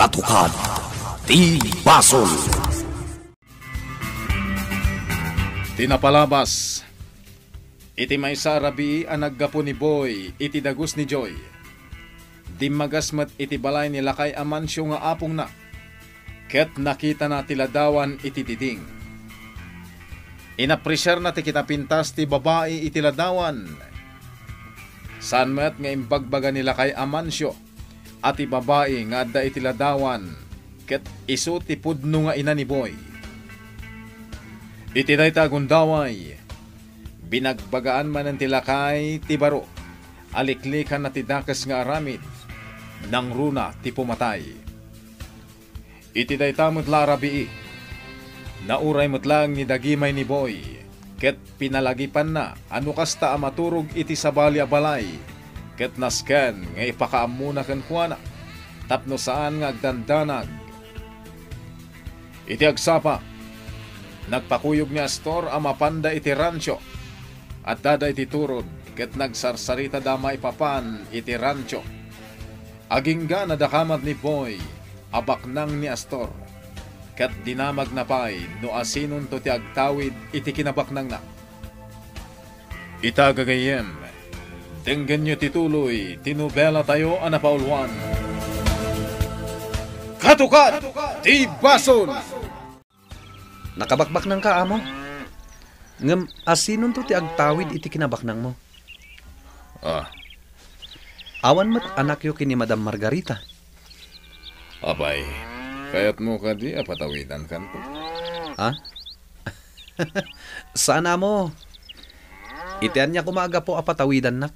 Katukad Tibasol. Tinapalabas iti maysa rabii ang naggapo ni Boy iti dagus ni Joy. Dimagasmat iti balay ni Lakay Amancio nga apong na. Ket nakita na tiladawan iti diding. Inapresyar na ti kita pintas ti babae iti ladawan. San met nga imbagbaga ni Lakay Amancio at ti babae nga adda iti ladawan. Ket isu ti pudno nga ina ni Boy. Iti dayta gundaway, binagbagaan man ang tilakay ti baro, aliklikan na ti dakas nga aramid, nang runa ti pumatay. Iti dayta mutla rabii, nauray mutlang ni dagimay ni Boy, ket pinalagipan na ano kasta amaturog iti sabali a balay, ket nasken nga ipakaamuna ken kuana, tapno saan nga agdandanag. Iti agsapa, nagpakuyog ni Astor ang mapanda iti rancho at dada iti turod ket nagsarsarita dama ipapan iti rancho. Agingga na dakamat ni Boy abaknang ni Astor ket dinamag na pay no asinon to ti agtawid iti kinabaknang na. Itagagayem, denggen nyo tituloy tinubela tayo anapaulwan. Katukad Tibasol. Nakabakbak nang ka, amo. Ngam, asinon to ti agtawid iti kinabaknang mo. Awan mo't anak yo kini Madam Margarita. Abay, kayat mo ka di apatawidan kan po. Ha? Sana mo. Itian niya kumaga po apatawidan nak.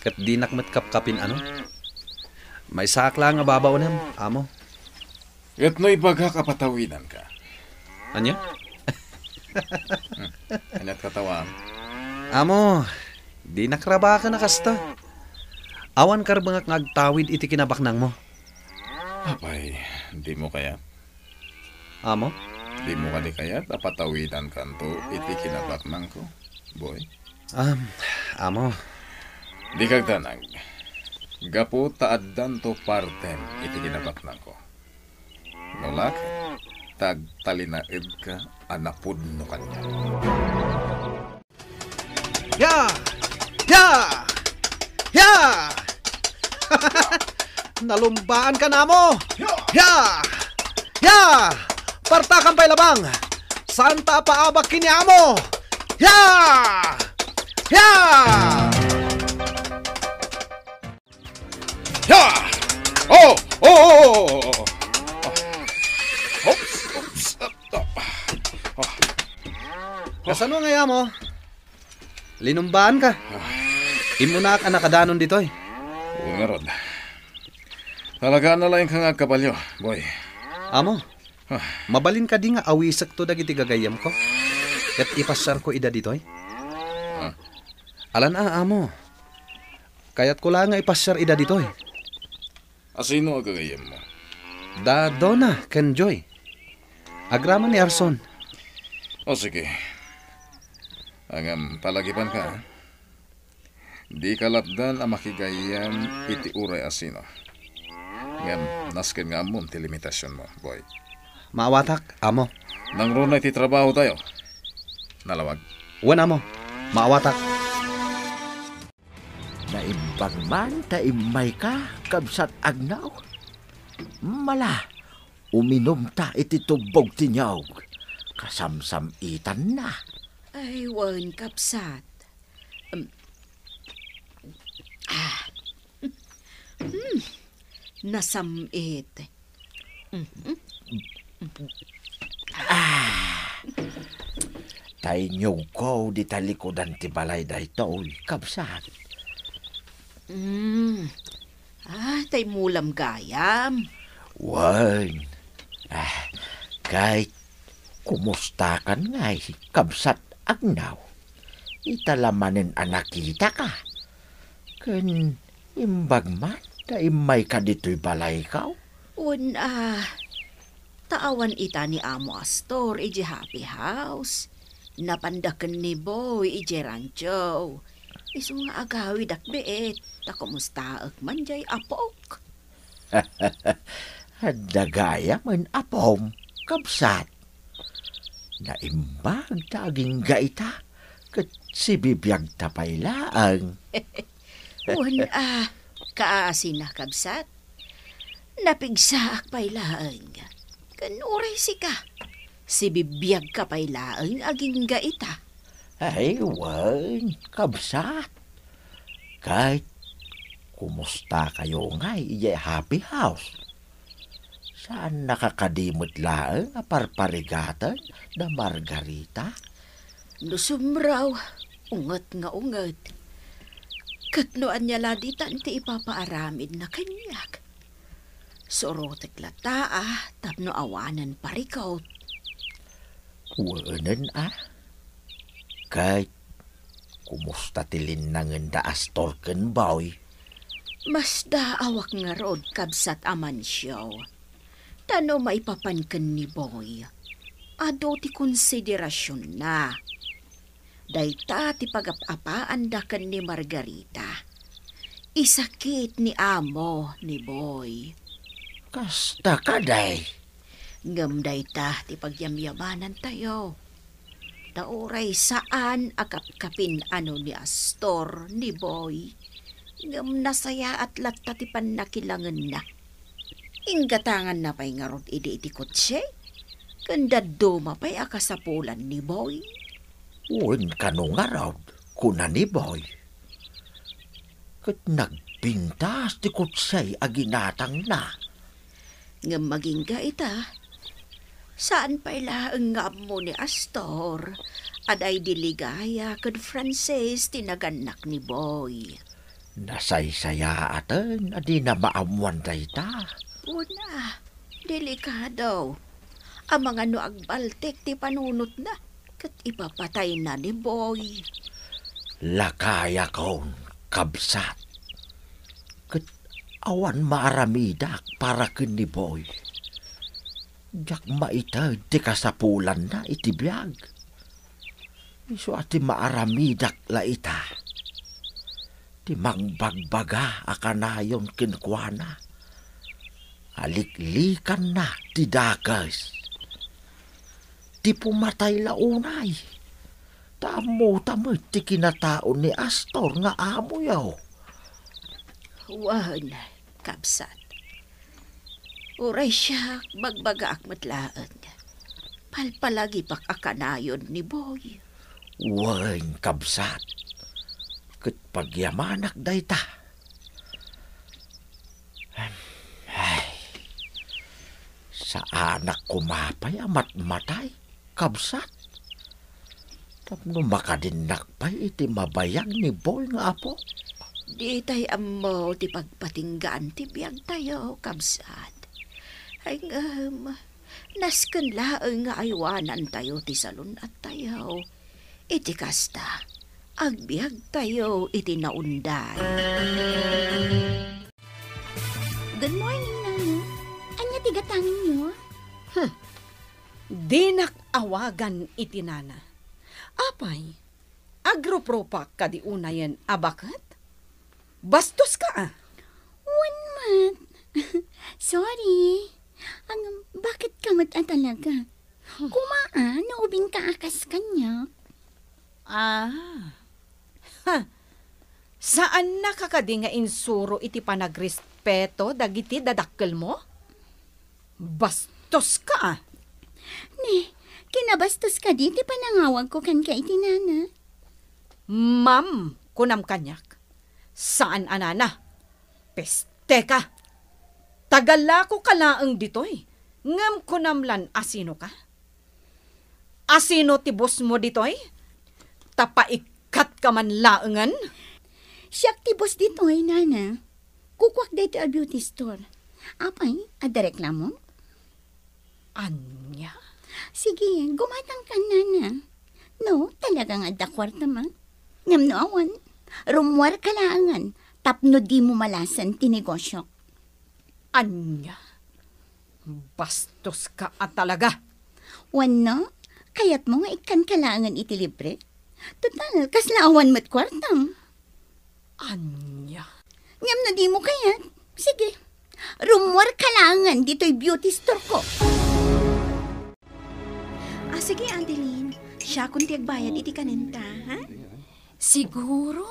Kat di nakmat kapkapin ano. May sakla nga babaw nam, amo. Kat no ipagkakapatawidan ka. Anya? Anyat katawa. Amo, di nakraba ka na kasta. Awan karbangak ngagtawid iti kinabaknang mo. Abay, di mo kaya? Amo? Di mo ka di kaya apatawidan kanto iti kinabaknang ko, Boy? Amo. Di kagdanag. Gapo taaddan to partem iti kinabaknang ko. Nolak, tagtalinaid ka anapudno kanya. Ya! Ya! Ya! Nalumbaan ka na mo! Ya! Ya! Partakan pa'y labang! Santa paabak kini amo! Ya! Ya! Ya! Oh! Oh! Oh! Oh! Oops! Oops! Kasano nga mo? Linumbaan ka. Imuna ka nakadanon dito eh. Oo nga Rod. Talaga na lang kang agkabalyo, Boy. Amo, mabalin ka di nga awisak to dagiti gagayam ko. Kat ipasar ko ida dito eh. Alan amo. Kayat ko lang nga ipasar ida dito eh. Asino ang gagayam mo? Da Donna, ken Joy. Agraman ni Arson. O sige. Angam palagipan ka. Di kalapdan ang makigayam iti uray asino. Ngam nasken nga amon ti limitasyon mo, Boy. Maawatak, amo. Nang runa iti trabaho tayo. Nalawag. Wan amo, maawatak. Naimbag man taimay ka, kabsat agnaw. Mala, uminom ta iti tubog tinyawg. Kasamsamitan na. Ay, wan kapsat. Nasamit. Tainyog ko di talikodan ti balay da ito, kabsat. Tay mulam gayam. Wan. Kahit kumusta kan ngay, kabsat agnaw. Italamanin anak kita ka. Ken imbag man, taimay ka dito'y balay ka. Taawan ita ni Amo Astor, iji happy house. Napandakan ni Boy, iji rancho. Isu nga agawi dakbeet, ta kumusta man jay apok. Dagaya man apom, kabsat. Naimbag taging gaita, kat si bibiyag tapay laang. Kaasin na kabsat. Napigsaak pay laang. Kanuray si ka. Si bibiyag ka pay laang aging gaita. Ay, wan, kabsat. Kahit kumusta kayo nga iya happy house? Saan nakakadimot laang aparparigatan na Margarita? Nusumraw, ungat nga ungat. Katnoan niya laditan ti ipapaaramid na kanyak. Sorotek lataa, tapno awanan parikaw. Wanan Kahit kumusta tilin nangan da Astor ken boy? Mas daawak nga rod kabsat aman siyaw. Tano maipapankan ni boy. Ado ti konsiderasyon na. Dayta ti pagapapaan da kan ni Margarita. Isakit ni amo ni boy. Kasta ka day. Ngam dayta ti pagyamyamanan tayo. Tauray saan akapkapin ano ni Astor ni boy. Ngam nasaya at latta ti panakilangan na. Inggatangan na pa'y nga rod iti kotse. Kanda duma pa'y akasapulan ni boy. Uwan ka nung araw, kuna ni boy. Kat nagbintas ti kutsay aginatang na. Nga maging gaita, saan pa ilaang nga mo ni Astor, at ay diligaya kad Frances tinaganak ni boy. Nasaysaya atan, adi na maamuan dayta. Una, delikado. Ang mga no agbaltek ti panunot na, kat ipapatay na ni boy. Lakaya kon, kabsat. Kat awan maaramidak para ken ni boy. Jak maitad ti kasapulan na iti biyag. Iso ati maaramidak la ita. Ti mangbagbaga akanayon kinkwana. Aliklikan na ti dagas. Ti pumatay launay. Tamo ti kinataon ni Astor nga amo yaw. Wan, kabsat. Uray siya, magbaga akmatlaan. Palpalagi pak akanayon ni boy. Wan, kabsat. Kat pagyamanak dayta. Ay, sa anak kumapay amat matay, kabsat. Tapno makadinak pa'y iti mabayag ni boy nga apo. Di tay amo ti pagpatinggaan ti biyag tayo, kabsat. Ay nasken laeng nga aywanan tayo ti salun at tayo. Iti kasta, agbiag tayo iti naunday. Good morning, Nana. Anya tigatangin niyo? Dinak awagan iti nana. Apay, agropropak ka di unayan abakat? Bastos ka One month. Sorry. Bakit kamot talaga? Kumaan, naubing ka akas kanya. Saan nakakadi nga insuro iti panagrespeto dagiti dadakkel mo? Bastos ka Ne, kinabastos ka di panangawag ko kan ka iti nana. Ma'am, kunam kanyak. Saan anana? Peste ka. Tagalako ka laang ditoy. Ngam kunamlan asino ka? Asino ti boss mo ditoy? Tapaikat ka man laangan? Siyak ti boss dito ay nana. Kukwak dito a beauty store. Apay, ada reklamo? Anya? Sige, gumatang ka nana. No, talagang ada kwarta man. Ngam no awan. Rumwar ka laangan. Tapno di mo malasan tinegosyo. Anya? Bastos ka at talaga. Wano, kayat mo nga ikan kalangan iti libre. Total, kaslaawan mo't kwartam. Anya? Ngam na di mo kayat. Sige, Rumor kalangan dito'y beauty store ko. Sige, Adeline. Siya kung tiyagbayad iti kanenta, ha? Siguro.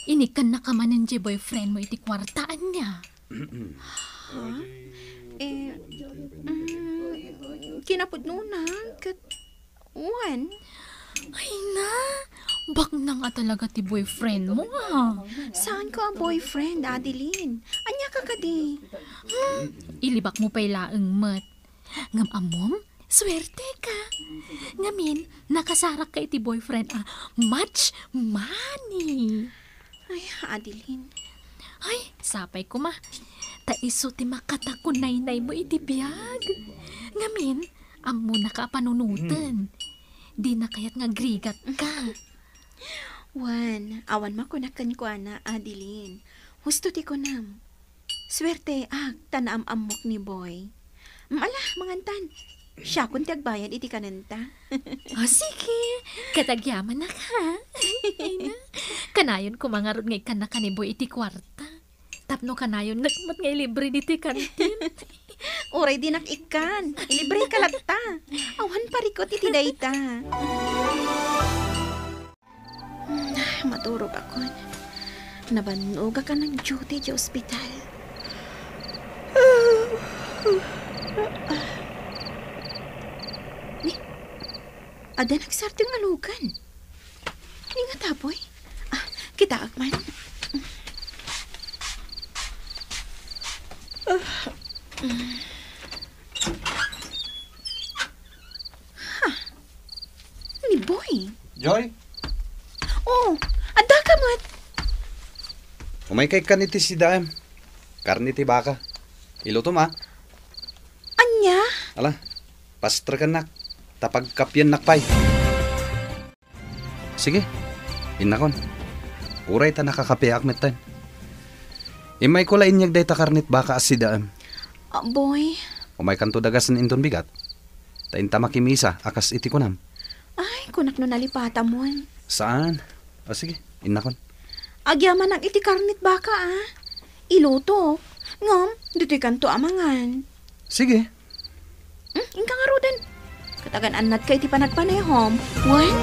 Inikan na ka man ng boyfriend mo iti kwartaan niya. Kinapudno na. Kat, Juan. Ay na, bak na nga talaga ti boyfriend mo ha. Saan ko ang boyfriend, Adeline? Anya ka kadi? Ilibak mo pa'y laeng mat. Ngam amom, swerte ka. Ngamin, nakasarak ka iti boyfriend much money. Ay, Adeline. Ay, sapay ko ma. Taiso ti makata ko nay mo iti biyag. Ngamin, amo na ka panunutan. Di na kaya't nga grigat ka. Juan, awan makunakan ko na, Adeline. Husto ti ko nam. Swerte tanaam amok ni boy. Mala, mangantan. Siya kung tiyagbayad iti kanenta. Sige, katagyaman na ka. Kanayon kumangarod ngay ka na kaniboy iti kwarta. Tapno kanayon nagmat ngay libre iti kantin. Oray dinak ikan. Ilibre ka latta. Awan parikot iti dayta. Maturog ako. Nabanog ka ng duty di ospital. Ada nagsarting alugan. Hindi nga tapoy. Kita akman. Ni boy. Joy, Oh, ada ka mat. umay kay kaniti si Daem. Karni ti baka. Iluto ma. Anya? Ala, pastra ka nak. Tapag kapyan nakpay. Sige, inakon. Uray ta nakakapiak metan. Imay ko lain nyag day ta karnit baka as si Daem. Boy. Umay kanto dagas ng inton bigat. Tain ta makimisa akas iti kunam. Ay, kunak no nalipata mo. Saan? O sige, inakon. Agyaman ang iti karnit baka Iluto. Ngam, dito'y kanto amangan. Sige. Ingka nga roden. Katagan anat ka iti panagpanehom. Wan?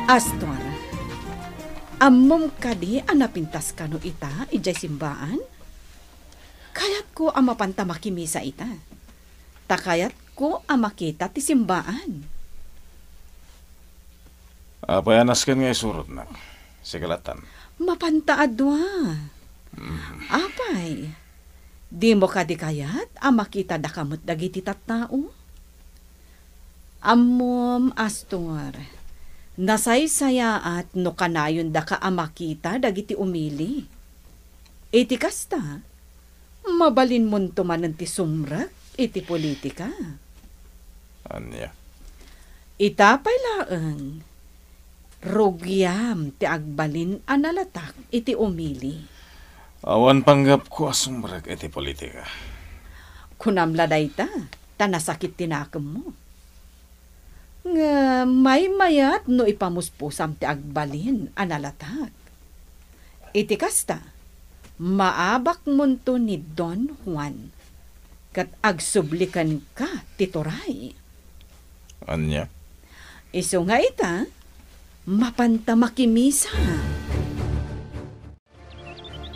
Astor, amom kadi anapintas ka no ita, ijay simbaan? Kayat ko ang mapanta makimisa ita. Takayat ko ang makita ti simbaan. Payanas kan nga isurot na. Sigalatan. Mapanta adwa. Apay, di mo kadi kayat ang makita da kamot dagiti tattao? Amom, Astor, nasaysaya at no kanayon da ka ang makita dagiti umili. Iti kasta, mabalin mo tumanan ti sumrak iti politika. Anya. Itapay laeng, rugyam ti agbalin analatak iti umili. Awan panggap ko asumrag iti politika. Kunamla dayta, tanasakit tinakam mo. Nga may mayat no ipamuspusam ti agbalin analatak. Iti kasta, maabak munto ni Don Juan, kat agsublikan ka tituray. Anya. Iso nga ita, mapanta makimisa.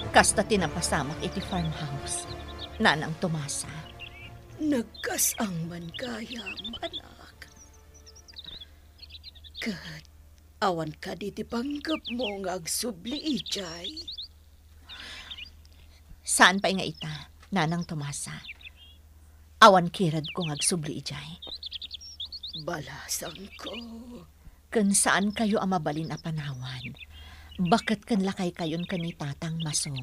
Kasta tinapasamak iti farmhouse. Nanang Tomasa. Nagkasang man kaya, anak. Kat, awan ka di panggap mo nga agsubli ijay. Saan pa nga ita, Nanang Tomasa? Awan kirad kong agsubli ijay. Balasang ko. Kun saan kayo ang mabalin a panawan? Bakit kan lakay kayon kani tatang masong?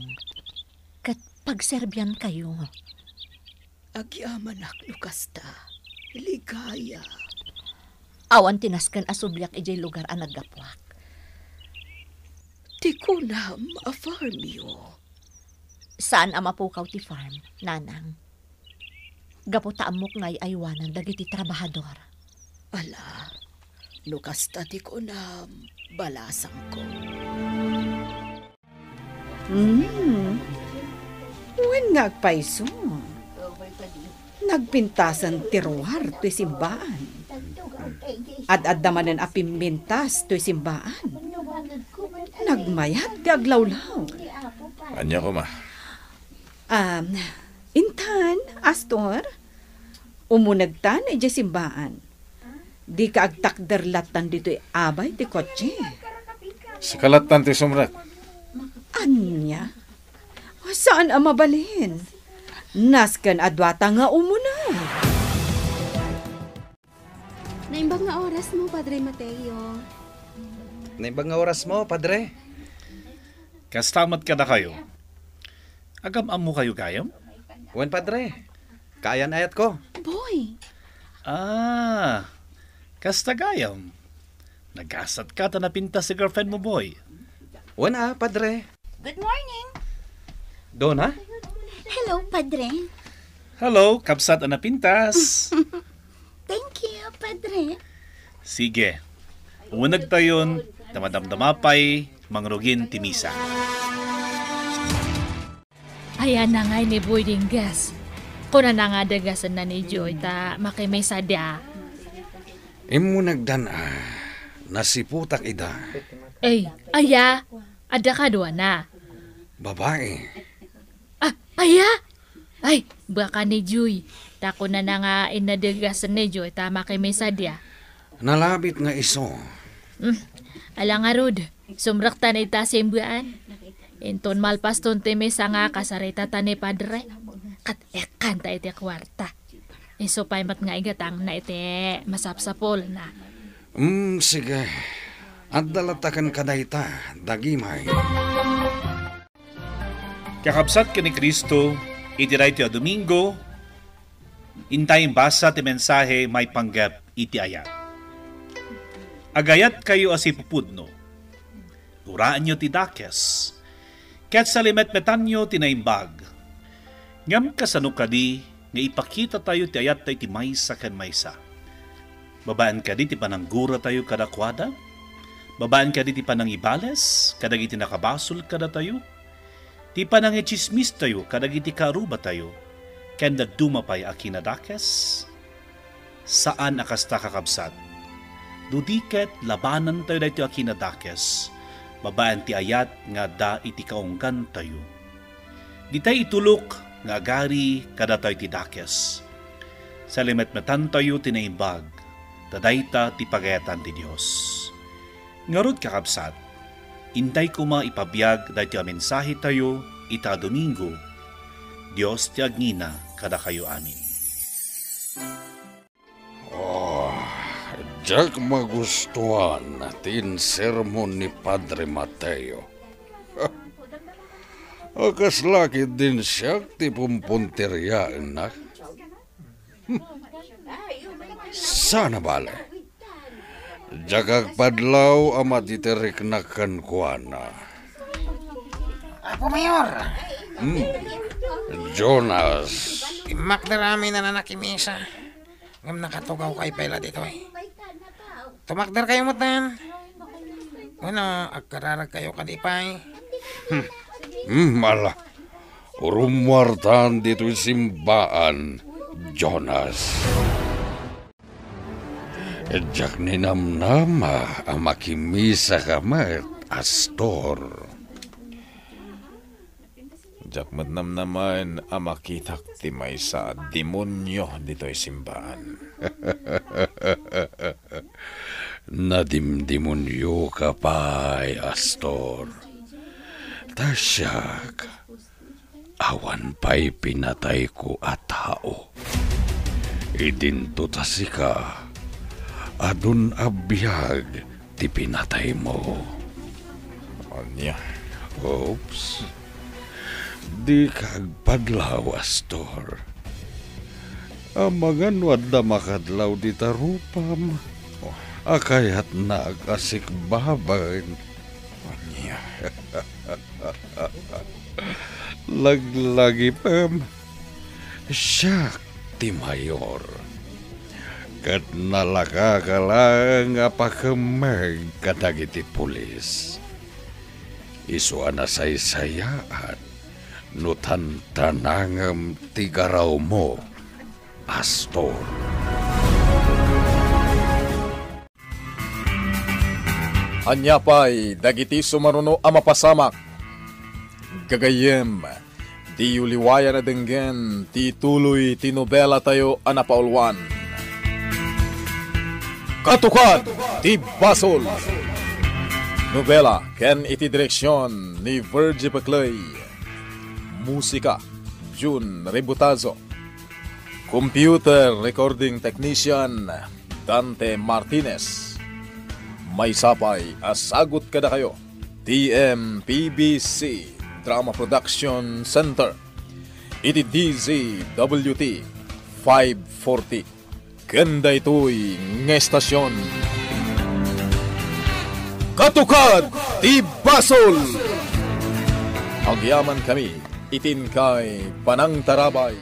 Kat pagserbyan kayo. Agyaman akno kasta. Ligaya. Awan tinaskan asublyak ijay lugar ang naggapwak. Ti kunam a farm yo. Saan ang mapukaw ti farm, Nanang? Gaputa amok ngay aywanan dagiti trabahador. Ala, no kasta ti kunam balasang ko. nga agpaiso. Nagpintasan tiruar to'y simbaan. Ad-ad naman ang apimintas to'y simbaan. Nagmayat ti aglawlaw. Anya ko, ma. Intan, Astor, umunagtan ay simbaan. Di ka agtakderlatan dito'y abay ti kotse. Sa kalatan ti sumrak. Anya? Saan ang mabalhin? Naskan adwata nga umunaw. Naimbang nga oras mo, Padre Mateo. Naibang nga oras mo, Padre? Kastamat ka na kayo. Agam-am mo kayo gayam? Wen, Padre. Kayan ayat ko. Boy, Kasta gayam. Nagasat ka ta napinta si girlfriend mo, boy. Wen, Padre. Good morning. Doon, ha? Hello, Padre. Hello, kapsat ang napintas. Thank you, Padre. Sige. Umunag tayon, damadamdamapay, mangrugin timisa. Ayan na nga ni Boy Dingas. Kuna na nga dagasan na ni Joy ta makimay sadya. Imo nagdan nasiputak ida. Aya, ada ka doon na. Babae. Aya? Ay, baka ni Joy. Tako na nga inadagasan ni Joy ta makimay sadya. Nalabit nga iso. Alang nga Rod, sumrakta na ita simbuan. Inton malpaston timisa nga kasarita ta ni Padre. Kat ekan ta iti kwarta. Iso pa'y mat nga igatang na iti masapsapol na. Sige. At dalatakan ka na ita, dagimay. Kakabsat ka ni Kristo, itiray ti Domingo, intayong basa ti mensahe may panggap iti ayat. Agayat kayo asipupudno. Uraan nyo ti dakes. Ket sa limet-metan nyo tinaimbag. Ngam kasano kadi nga ipakita tayo ti ayat tayo ti maysa ken maysa. Babaan kadi ti pananggura tayo kadakwada. Babaan kadi ti panangibales kadagiti nakabasol kada tayo. Ti panangichismis tayo kadagiti karuba tayo. Ken dumapay a kinadakes. Saan akasta kakabsat? Dudiket labanan tayo dahito a kinadakes. Babaan ti ayat nga da iti kaunggan tayo. Di tayo itulok nga agari kada tayo ti dakes. Sa limet-metan tayo tinaimbag, tadayta ti pagayatan ti Diyos. Ngarod kakabsat, intay ko maipabiyag dahito a mensahe tayo ita Domingo. Diyos ti agnina kada kayo amin. Diyak magustuhan natin sermon ni Padre Mateo. Akas laki din siya ti pumpunteriya na. Sana bale. Diyak agpadlaw ama titerik na kankwana. Apo Mayor. Jonas. Magdarami na nakimisa. Ngam nakatugaw kay pela dito Tumakdar kayo mo tan. Agkararag kayo kadipay. Mala. Urumwartan dito simbaan, Jonas. Diyak ninamnama ang makimisa kamat, Astor. Diyak matnamnaman ang makitak ti maysa demonyo dito'y simbaan. Nadimdimonyo ka pa'y, Astor. Tasyak, awan pa'y pinatay ko at tao. Idinto tasika, adun abiyag ti pinatay mo. Anya? Oops. Di kagpadlaw, Astor. Amangan wadda makadlaw di tarupam. Akayat nag-asik babay. Laglagi pam. Siyak ti mayor. Kat nalaka ka lang apakemeg kadagiti pulis. Isu ana say-sayaan. nutan tanangem tigaraw mo, Astor. Anyapay, dagiti sumaruno a mapasamak. Gagayem, di uliwaya na denggen, ti tuloy ti nobela tayo a napaulwan. Katukan, ti basol. Nobela, ken iti direksyon ni Virgie Paclay. Musika, June Rebutazo. Computer recording technician, Dante Martinez. May sapay, asagot kada kayo. TMPBC Drama Production Center. Iti DZWT 540. Ganda ito'y ngestasyon. Katukad ti Basol! Agyaman kami, itin kay Panang Tarabay.